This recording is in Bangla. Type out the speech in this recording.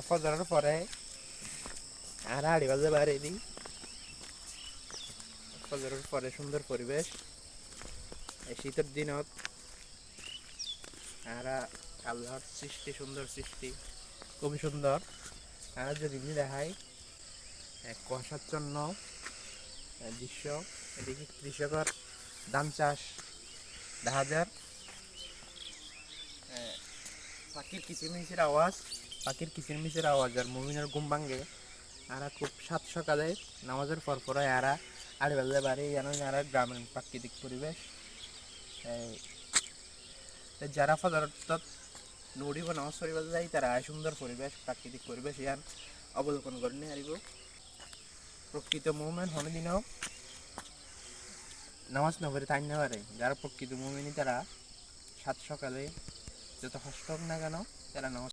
ফজরের পরে আর 8 বাজে বাইরে দিই। ফজরের পরে সুন্দর পরিবেশ এই শীতের দিনত। আর আল্লাহর সৃষ্টি, সুন্দর সৃষ্টি, খুবই সুন্দর। আর যদি দেখাই কুয়াশাচ্ছন্ন দৃশ্য, এদিকে কৃষকের ধান চাষ দেখা যায়। পাখির কিচিরমিচির আওয়াজ আর মুমিনের ঘুম ভাঙ্গে। আর খুব সাত সকালে নামাজের পর এরা 8 বাজে বাড়ি আর গ্রামের প্রাকৃতিক পরিবেশ। যারা ফজরত নড়ি বা নামাজ পড়িবা যায় তারা সুন্দর পরিবেশ, প্রাকৃতিক পরিবেশ ইয়ান অবলোকন করে নিয়ে হারিব। প্রকৃত মুমিন হনদিনও নামাজ না পড়ে থাকতে পারে। যারা প্রকৃত মুমিনি তারা সাত সকালে যত কষ্ট হোক না কেন তারা নামাজ